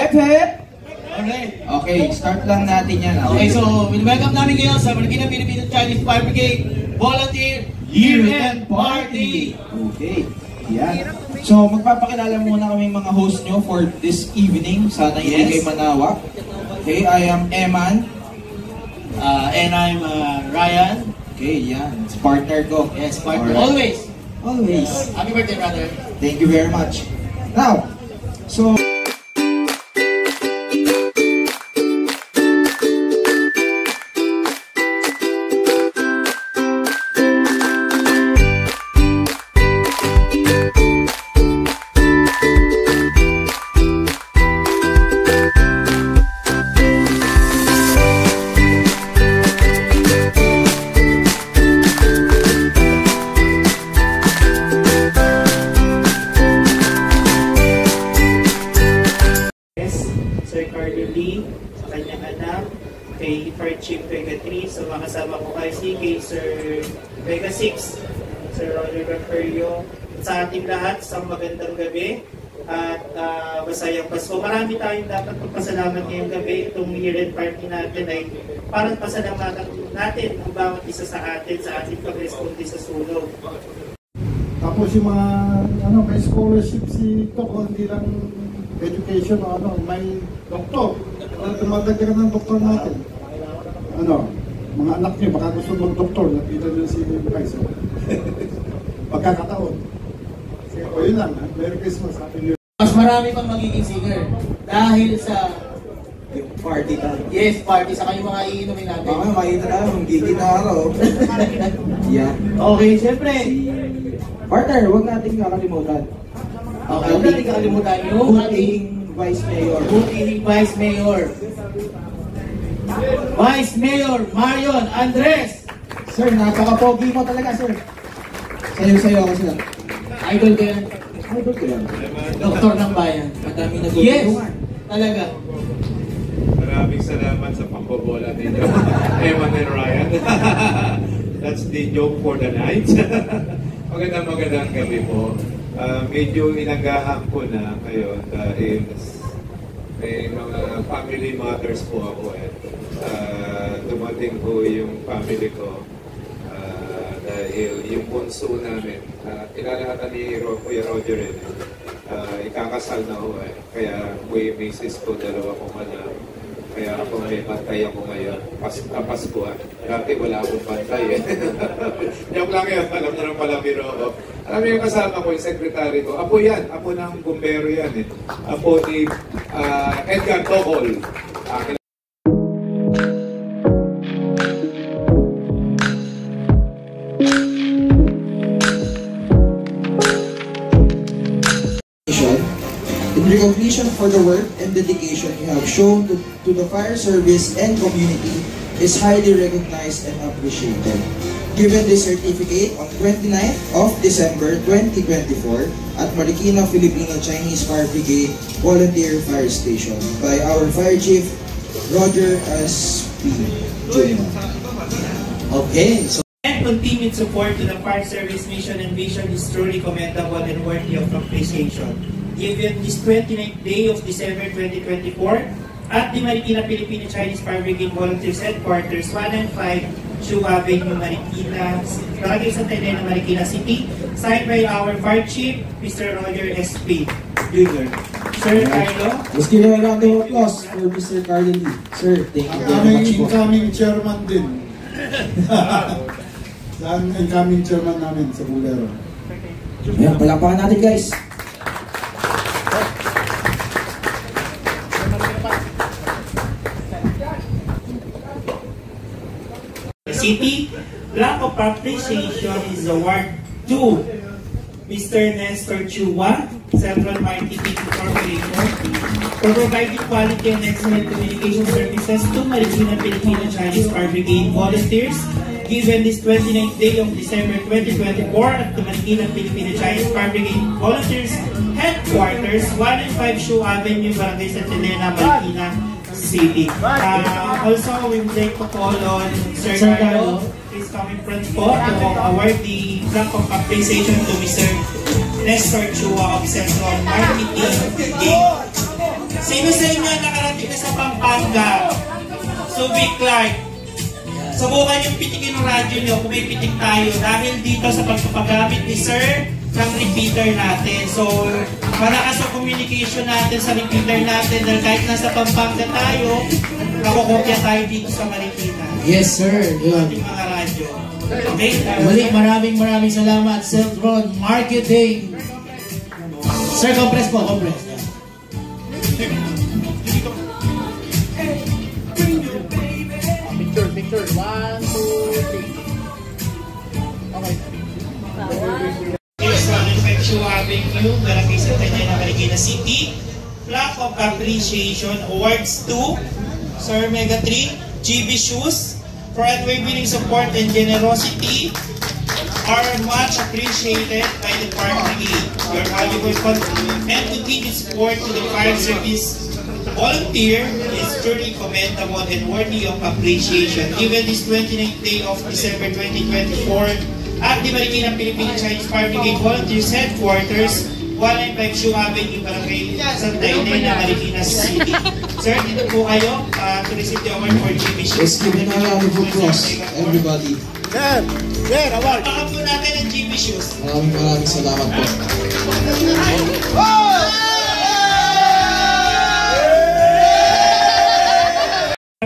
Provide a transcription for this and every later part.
Hep hep! Alright. Okay, start lang natin yan. Okay, so welcome namin ngayon sa Marikina Philippine Chinese Fire Brigade Volunteer Year-End Party! Okay, yan. So, magpapakilala muna kami mga host nyo for this evening. Sana hindi kayo manawa. Okay, I am Eman. And I'm Ryan. Okay, yan. It's partner ko. Yes, partner. Alright. Always. Always. Happy birthday, brother. Thank you very much. Now, so... sa kanyang anak, kay Fire Chief Vega 3, sa mga kasama ko kay Sir Vega 6, Sir Roger Gaferio, sa ating lahat, sa magandang gabi at masayang Pasko. Marami tayong dapat magpasalamat ngayong gabi. Itong year-end party natin ay parang pasalamatan natin ang bawat isa sa atin sa ating pag-responde sa sunog. Tapos yung mga may scholarship si Tok, hindi lang education o may doktor. Dumadagdagan ng doktor natin. Mga anak niyo baka gusto mag-doktor, nakita niyo si Vice. Pagkakataon. O yun lang, Merry Christmas, Happy New Year. Mas marami pang magiging singer dahil sa yung party tayo. yes, party sa kayong mga iinumin natin. Makita na, magigitara. Yan. Okay, syempre. Partner, huwag nating kakalimutan. Okay, huwag natin kakalimutan yung ating Vice Mayor. butihing Vice Mayor. Vice Mayor Marion Andres. Sir, napaka-pogi mo talaga, sir. Sayo-sayo ako sila. Idol ko yan. Idol ko yan. Doktor ng bayan. Madami na Yes, tutulungan. talaga. Maraming salamat sa pangbobola ninyo, Eman and Ryan. That's the joke for the night. Magandang gabi po. Medyo inagahan ko na ngayon dahil may mga family matters po ako dumating po yung family ko dahil yung bunso namin, kinalahatan ni Kuya Roger rin, ikakasal na ho kaya may misis ko, dalawa kong anak. Kaya ako may bantay ako ngayon. Kapaskuhan. Dati wala akong bantay Yung lang yan, alam na lang pala biro ako. Alam mo yung kasama ko, yung sekretary ko. Apo yan, apo ng bumbero yan Apo ni Edgar Tocol. In recognition for the work and dedication you have shown to the fire service and community is highly recognized and appreciated. Given this certificate on 29th of December 2024 at Marikina Filipino Chinese Fire Brigade Volunteer Fire Station by our Fire Chief Roger S.P. Jr. Okay, so And continued support to the fire service mission and vision is truly commendable and worthy of appreciation. Given this 29th day of December 2024 at the Marikina Filipino Chinese Fire Brigade Volunteers Headquarters, 195 Chu Avenue, Marikina, Barangay Santa Elena, Marikina City, signed by our Fire Chief, Mr. Roger S.P. Jr. Sir Carlo. Let's give a round of applause for Mr. Carlo Lee. Sir, thank you very much po. Incoming chairman din. Saan incoming chairman namin sa Bulero. Ayan, palakpakan natin guys. City, Plaque of Appreciation is award to Mr. Nestor Chua, Central Marketing Corporation, for providing quality and excellent communication services to Marikina Filipino Chinese Fire Brigade volunteers. Given this 29th day of December 2024 at the Marikina Filipino Chinese Fire Brigade Volunteers Headquarters, 105 Chu Avenue, Barangay Santa Elena, Marikina City. Also, we would like to call on Sir Carlo. Please come in front po to award the plaque of appreciation to Mr. Nestor Chua of Central Marketing Brigade Sino sa inyo nakarating na sa Pampanga? Subic Clark. Subukan yung pitikin ng radyo nyo kung may pitik tayo dahil dito sa pagpapagamit ni Sir ng repeater natin. So, malakas ang communication natin sa repeater natin dahil kahit nasa Pampanga tayo, nakukopya tayo dito sa Marikina. Yes, sir. Ating mga radyo. Okay? Muli, maraming salamat, Celtron Marketing. Sir, compress po, compress. Picture. 1, 2, 3. Okay. Here's one infection Avenue, Barangay Santa Ana, Marikina City. Plaque of Appreciation Awards to Sir Mega 3, GB Shoes, for unwavering support and generosity are much appreciated by the Fire Brigade. Your valuable and continued support to the fire service volunteer is truly commendable and worthy of appreciation. Given this 29th day of December 2024 at the Marikina Philippine Chinese Fire Brigade Volunteers Headquarters, 195 Shoe Avenue, Barangay Santa Elena, Marikina City. Sir, dito po kayo to receive the award for GB Shoes. Let's give an round of applause, everybody. Award. Baka po natin ang GB Shoes. Maraming salamat po.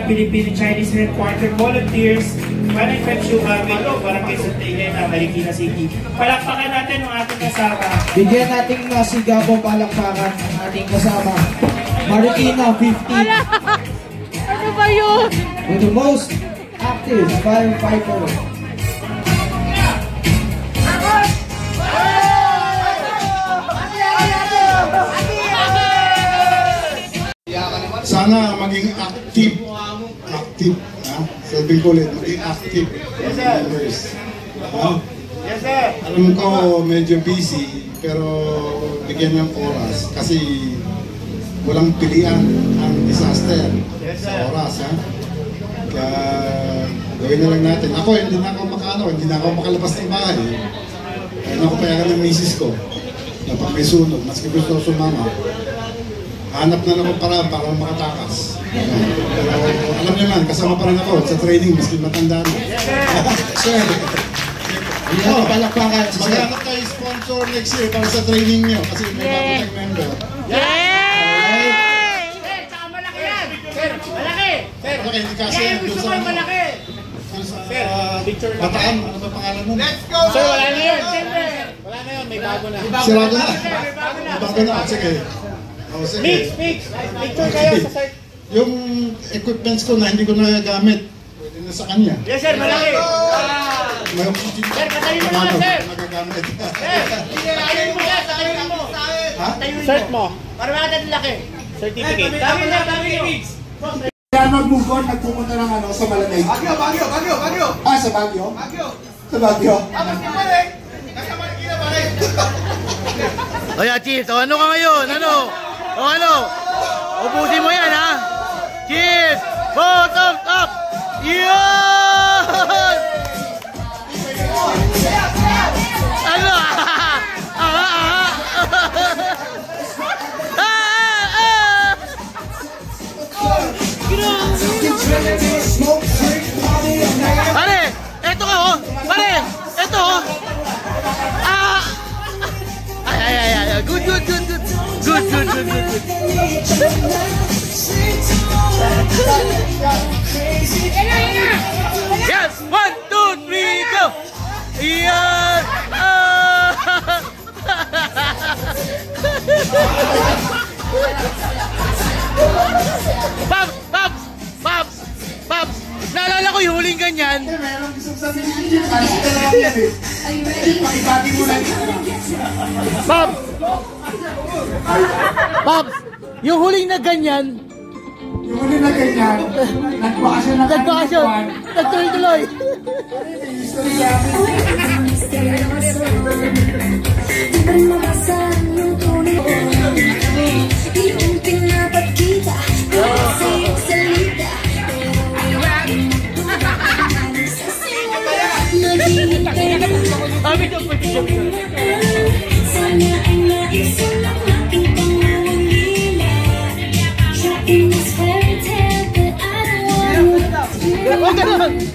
Philippine Chinese Headquarters Volunteers, 195 Shoe Avenue, Barangay Santa Elena, Marikina City. Palakpakan natin ang ating kasama. Bigyan nating masigabong palakpakan ang ating kasama. Marikina 50. Ano ba yun? With the most active firefighter. Sana maging active. Sabi ko ulit, maging active. Yes, sir. Yes, sir. Alam ko medyo busy, pero bigyan ng oras kasi walang pilihan ang disaster sa oras. Kaya gawin na lang natin. Ako, hindi na ako makalabas ng bahay. Kaya ako payagan ng misis ko na pag may sunod, maski gusto sumama. Hanap na naman para makatakas. Pero alam niyo man, kasama pa rin ako sa training, maski matanda na. Sir, palakpakan. Maghanap tayo sponsor next year para sa training niyo kasi may bago tayong member. Yay! Sir, saka malaki yan! Sir, malaki! Malaki, hindi kasi Kaya gusto ko yung malaki! Sir, Bataan, ano ba pangalan mo? Let's go! Sir, wala na yun! Wala na yun, may bago na. Sirado na? May bago na. May bago na, sige. Mix! Picture kayo sa site. Yung equipments ko na hindi ko nagagamit, pwede na sa kanya. Yes, sir, malaki! Sir, patayin mo naman, sir! Nagagamit. Sir, patayin mo yan, patayin mo! Ha? Search mo! Para makatad laki! Certificate. Dami na, mix! Kaya mag-move on, nagpupunta ng sa Malamig. Baguio! Ah, sa Baguio? Sa Baguio. Kaya Chiefs, ano ka ngayon? Ano? Ubusin mo yan, ha? Chiefs! Bottom up! Yun! Ano? Pare! Eto ka, oh! Pare! Eto, oh! Ay. Good. Yes! 1, 2, 3, go! Yan! Pops! Naalala ko yung huling ganyan. Meron gusto sabihin yun. Kasi ka lang yan eh. Pakibati mo lang yun. Pops! Yung huling na ganyan. Yung huli na ganyan, nagbakasyon na Nagtuloy-tuloy. Yung pinapat kita, kasi salita. Sana ay naisa lang aking pangungulila. in this fairy tale, but I don't want to.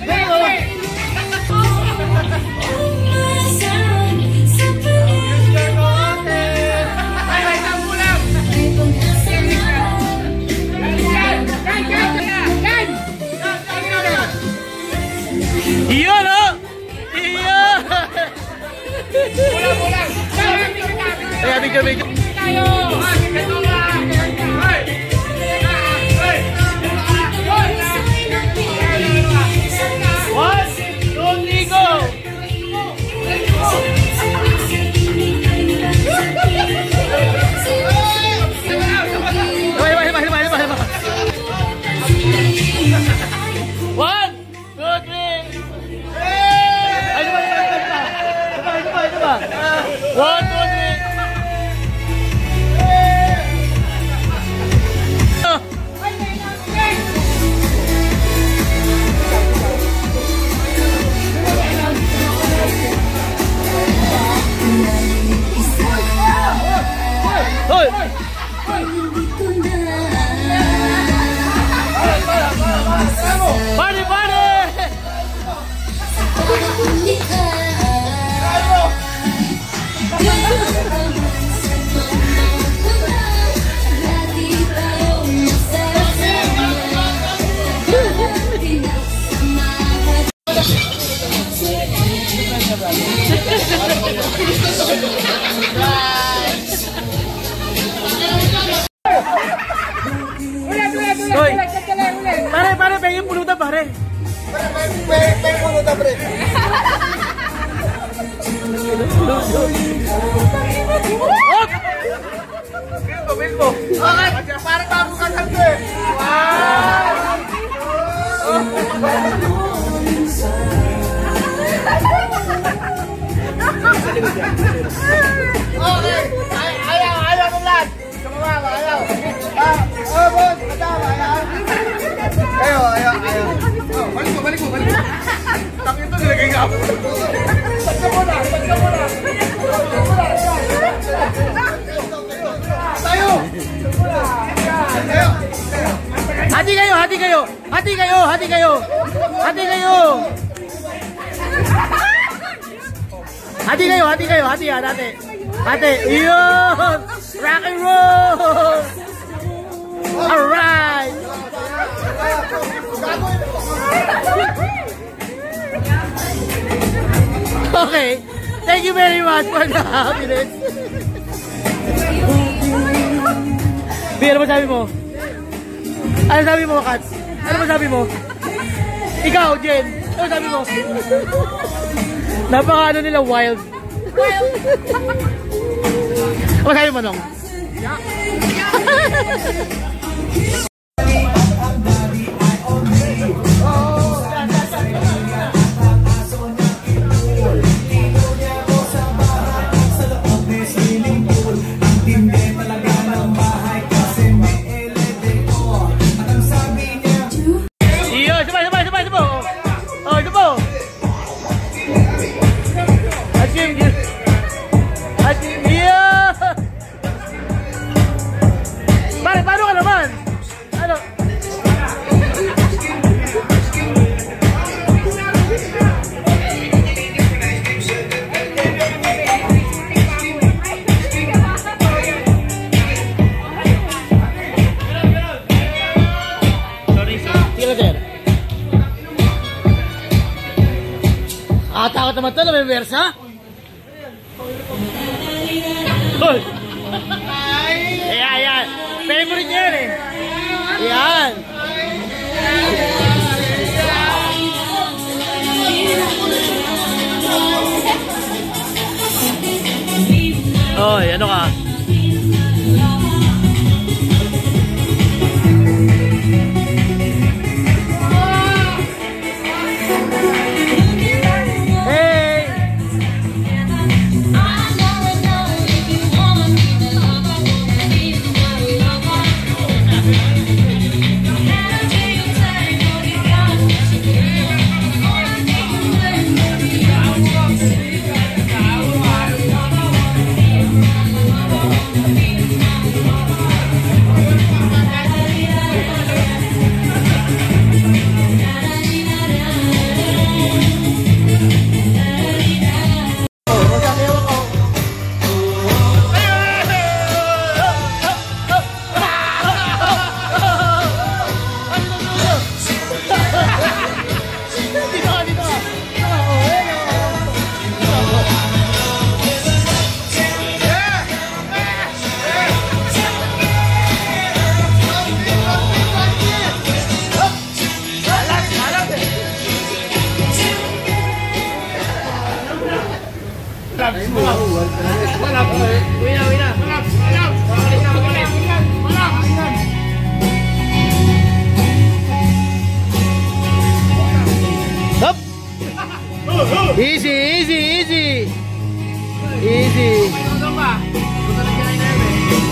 Iyon o! Iyon! Kaya bigyan. One, two, three, go! One, two, three. Ay, diba? One, two, three. Hoy! Party, party! Hoy! Pare, pengin pulutan pare. Pengin pulutan pare. Hop! Bilbo. Okay, para bago ka sabi. Okay, ayaw mo lang. Sumama, ayaw. Boss, madama, ayaw. Ayaw. Balik mo. Tapi itu nilagay nga ako. Pagka mo na. Tayo! Hati kayo! Hati! Yun! Rock and roll! Alright! Okay, thank you very much for the happiness. Bi, ano masabi mo? Ano sabi mo, Kat? Ano masabi mo? Ikaw, Jen, ano sabi mo? Napaka ano nila, wild. Ano sabi mo, Nong? Takot naman ito, may versa? Hoy! Ayan. Favorite yan eh. Ayan. Oy, ano ka?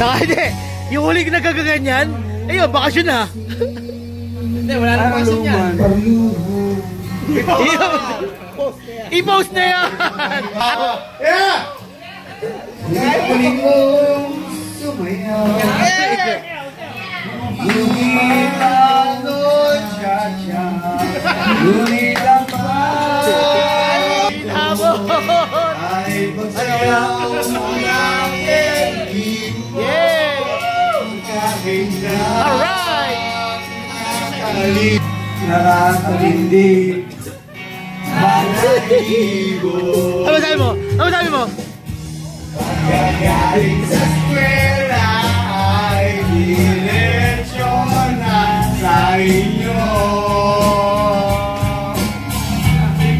Saka hindi, yung huli nagkakaganyan, ayun, bakasyon na. Hindi, wala nang bakasyon yan. I-post na yan! Yeah! Kahit muli mo sumayaw. Ngunit ano, cha-cha. Ngunit ang ay magsayaw ng ibig mo. Kahit na nakakalindi. Ano sabi mo? Ano sabi mo? Pagkagaling sa eskwela ay diretsyon na sa inyo.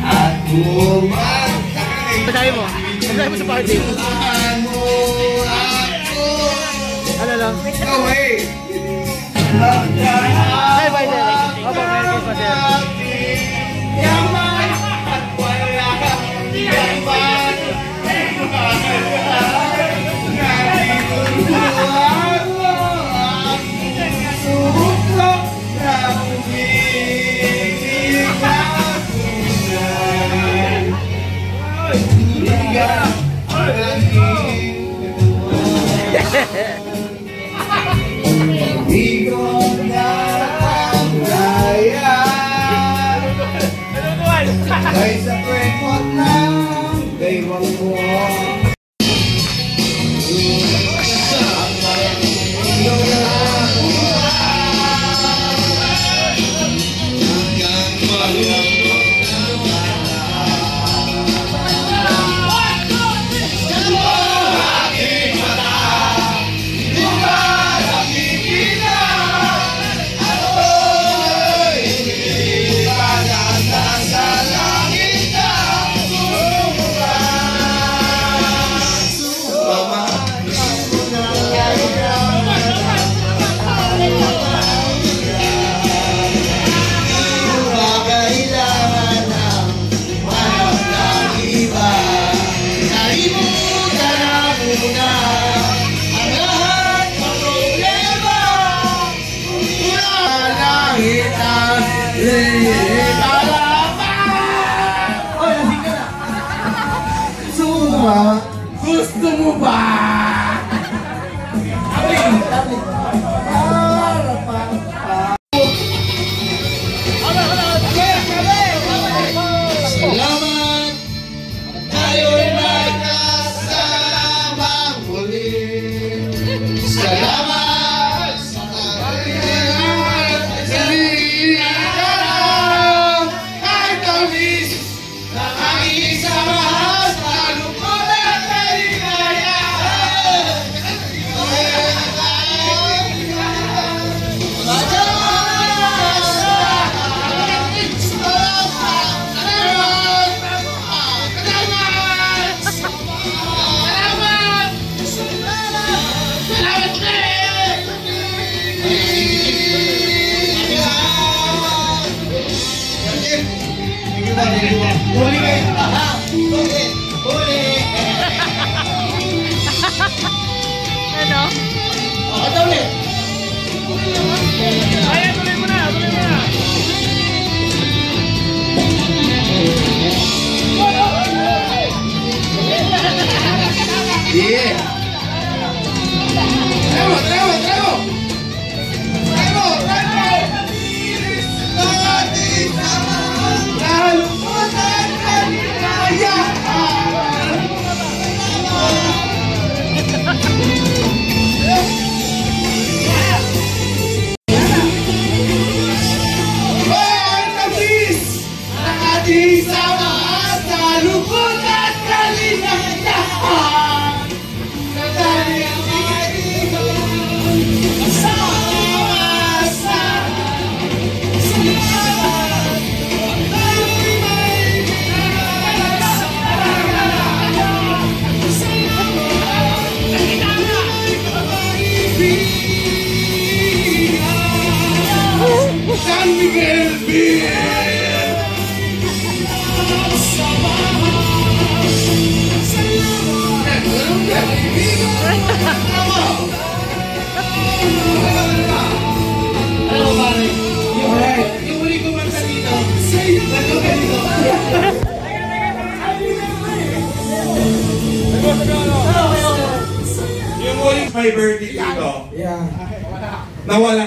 At kumagkay Ano sabi mo? Ano sabi mo sa party? ano ako. Ano lang? No way! Hi, bye, Derek. Opo, Merry Christmas, Derek. Yaman at wala yaman. Naliluluhan mo ang suko na umiinig na tunay. Liga ang hindi ko na ang kaya. Ay sa kwekot ng daywang mo. Gusto mo ba? Salamat! Tayo'y magkasama muli. Salamat sa kalimutan. Kahit ang miss na aking isama sa lupon at kaligayahan. Huli kayo! Huli! Ano? Ito ulit! Ay, tuloy mo na! Tuloy mo na! Yeah! Tremo! Tremo! Tremo! Tremo! Tremo! Kalungkutan kaligayahan. My Birthday dito. Yeah. Nawala.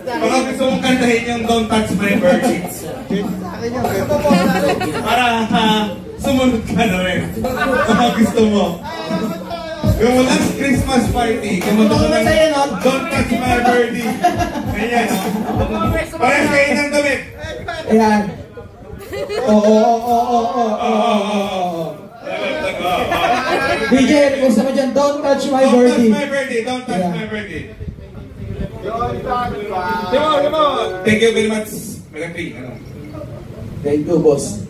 Baka gusto mong kantahin yung Don't Touch My Birthday. Para sumunod ka na rin. Baka gusto mo. Yung last Christmas party, kumanta ko ng Don't Touch My Birthday. Ayan. Parang kayo ng damit. Ayan. Oo. BJ, gusto mo dyan, don't touch my birthday. Don't touch my birthday, don't touch my birthday. Thank you very much. Megatri. Thank you, boss.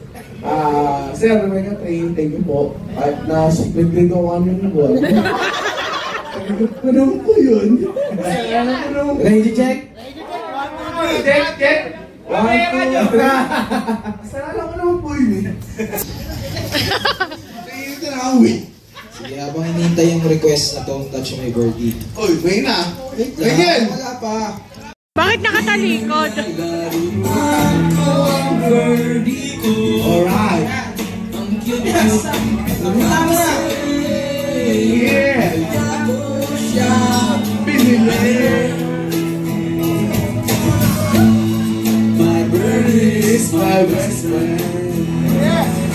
Sir, Megatri, thank you po. At na-secret ko kami ng bola. Ano po yun? Ready, check? Check. Sarala ko naman po yun eh. Sige, habang hinihintay yung request na Don't Touch My Birthday. Uy, may na. Wala pa. Bakit nakatalikod? Alright. Tama na. My birthday is my best friend.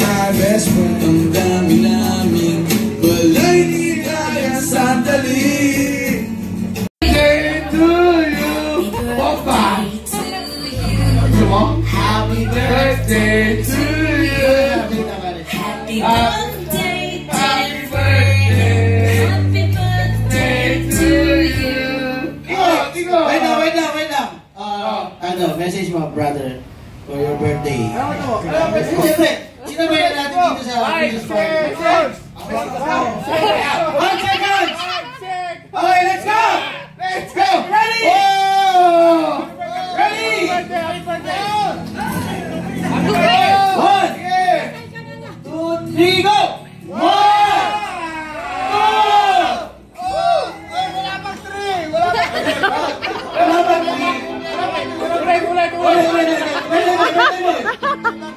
My best friend. Ang dami namin balay ni kaya sandali. Happy birthday to you. Happy birthday, Happy birthday. happy birthday To you. Wait lang. Message mo, brother, for your birthday. Siyempre, sino ba yan natin dito sa Christmas party? 1 second! Okay, let's go! Ready? Oh! Ready? Happy birthday! 1, 2, 3, go! 1, 2! Wala pang 3! Wala pang 3!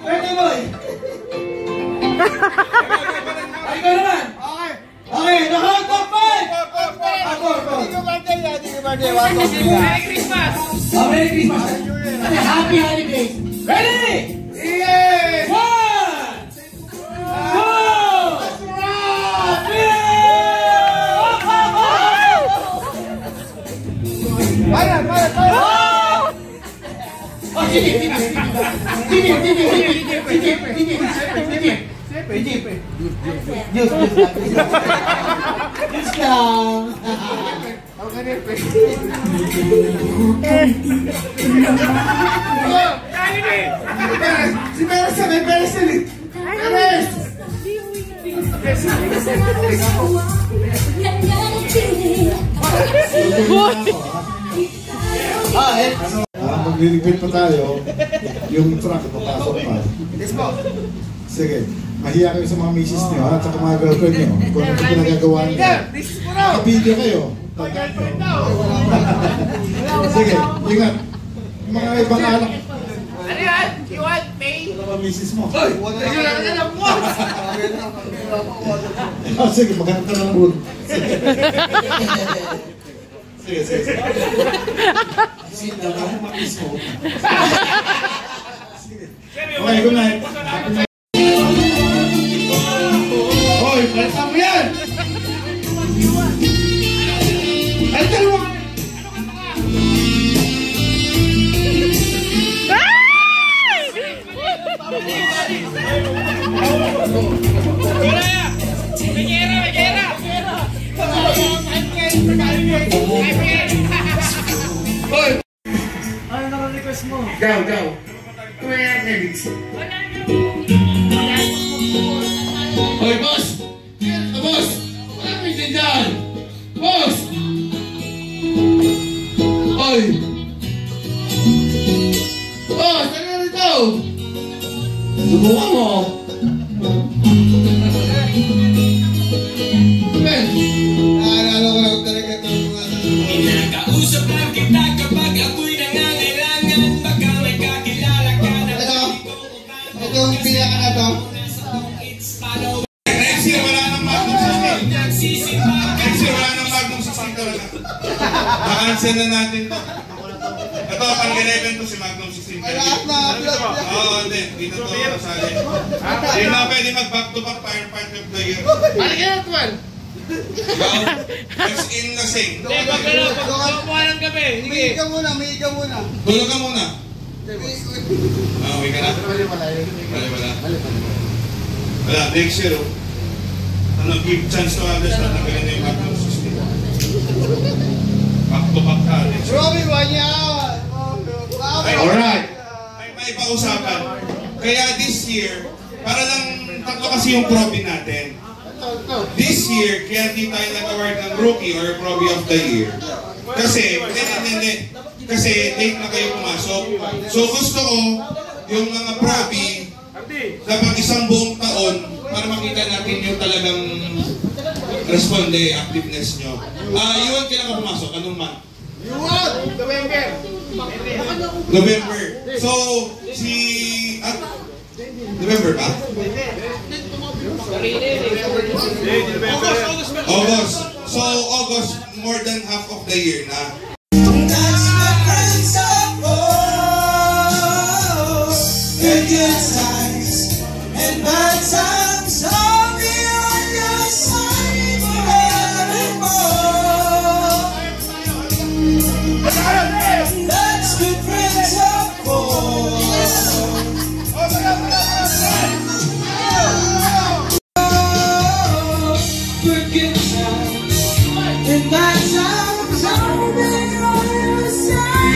Birthday boy! Ay, ikaw naman! Okay, na-count of 5! Merry Christmas! Merry Christmas! Happy holidays! Ready? Yes! 1, 2, 3! Para! Oh, sige. Diyos lang. Si Peres yan! May Peres yan eh! Peres! Magliligpit pa tayo, yung truck papasok pa. Sige, mahiya kayo sa mga misis niyo at sa mga girlfriend niyo kung ano pinagagawa niyo. Kapidyo kayo. Sige, ingat. Yung mga ibang anak. Ano yan? You want pay? Ano ba misis mo? Ayun lang alam mo! Sige, maghanap ka ng room. Sige. Sige, ako makis mo. Okay, good night. Hoy, palta mo yan! Palta mo! Hoy! Ano naka-request mo? Daw. Tumaya ka dito. Hoy, boss! Boss! Wala kang tindahan! Boss! Hoy! Boss! Ano na rito? Subukan mo! Naalala ko lang talaga itong mga... Kinakausap lang kita kapag ako'y nangangailangan. Baka may kakilala ka na Itong pinaka na to. Next year, wala nang Magnum System. Next year, wala nang Magnum System. Bilisan na natin to. Ito, pang-11 to si Magnum 16. Oo, hindi. Dito to kasali. Hindi na pwede mag-back to back firefighter of the year. Ano kaya, Tuan? Let's in lasing. Hindi, magkakawa ng gabi. May ikaw muna. Tulog ka muna. Okay ka na? Wala. Wala, next year. Give chance to others na nagalan na yung Magnum 16. Back to back ka. Robbie, wanyan! Alright. May pausapan. Kaya this year, para lang tatlo kasi yung probi natin. This year, kaya di tayo nag-award ng rookie or probi of the year. Kasi, hindi. Kasi late na kayo pumasok. So gusto ko, yung mga probi, dapat isang buong taon para makita natin yung talagang responde, activeness nyo. Yun, kailan ka pumasok? Anong month? November. So, November ba? August. So, August, more than half of the year na. That's my friends of all. Good times and bad times. I'll be on your side forevermore. That's good friends of all. Good times and bad times. I'll be on your side.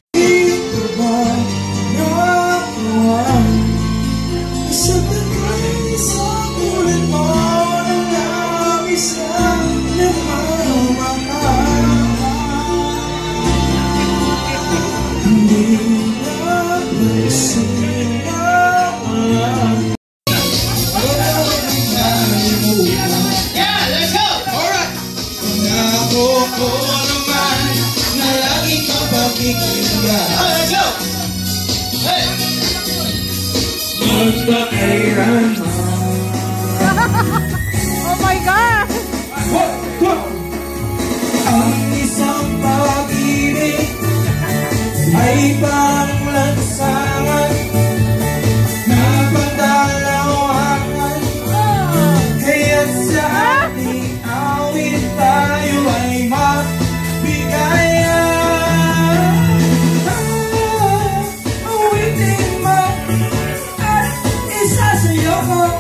Oh my God! Ang isang pag-ibig ay parang lansangan na pagdalawakan. Kaya sa ating awit tayo ay magbigayan. Awitin mo at isasayo ko.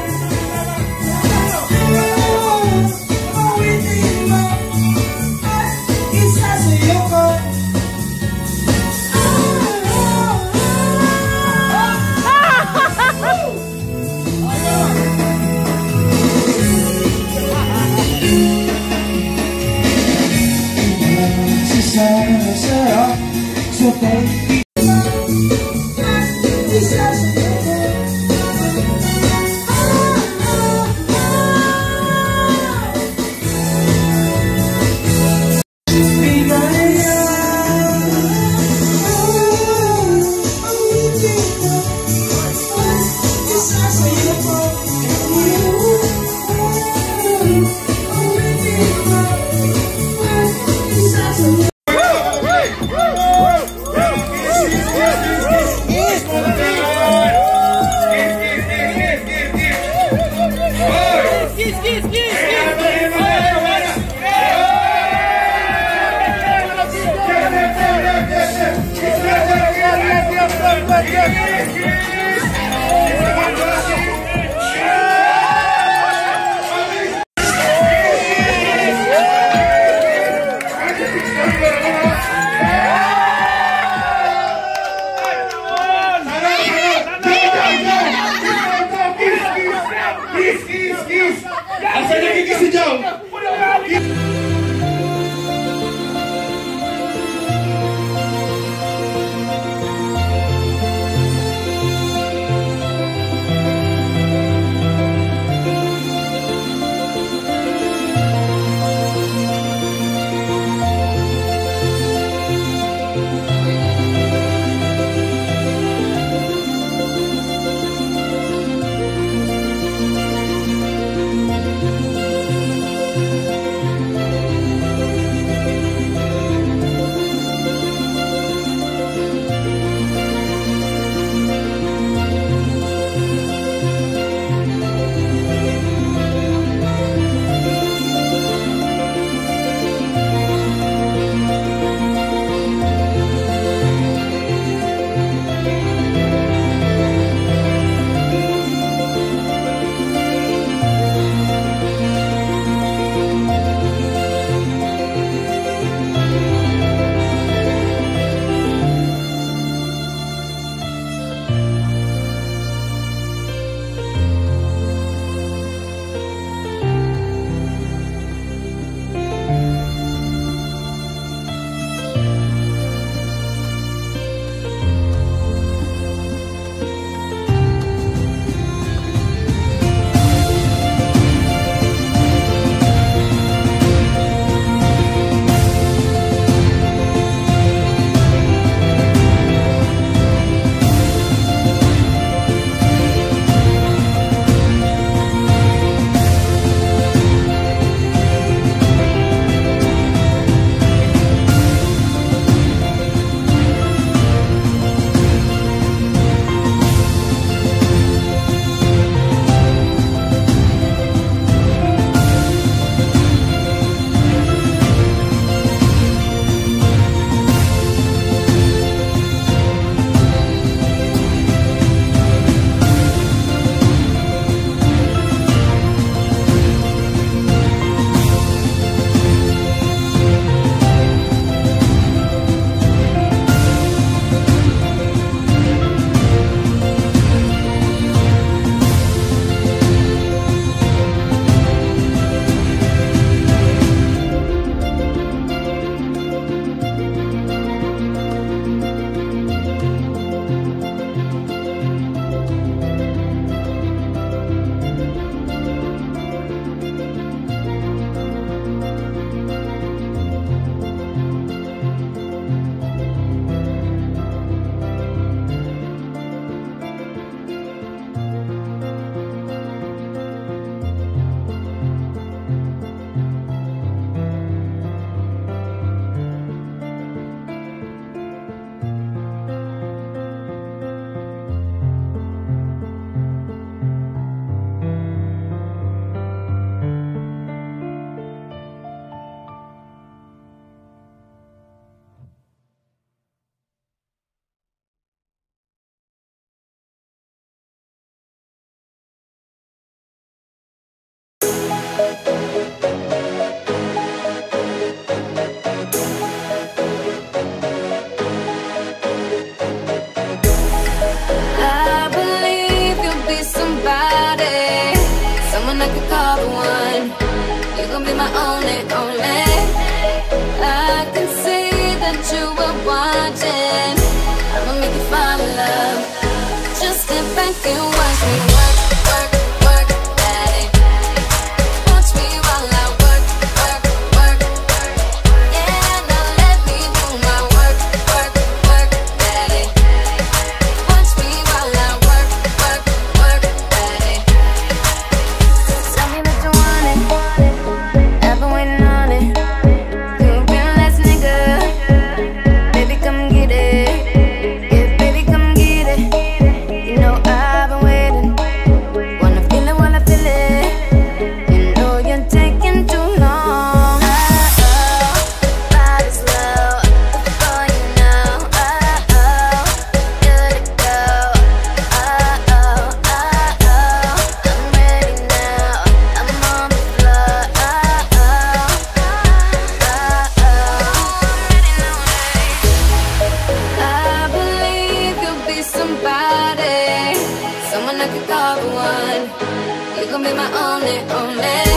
gon' be my only, only.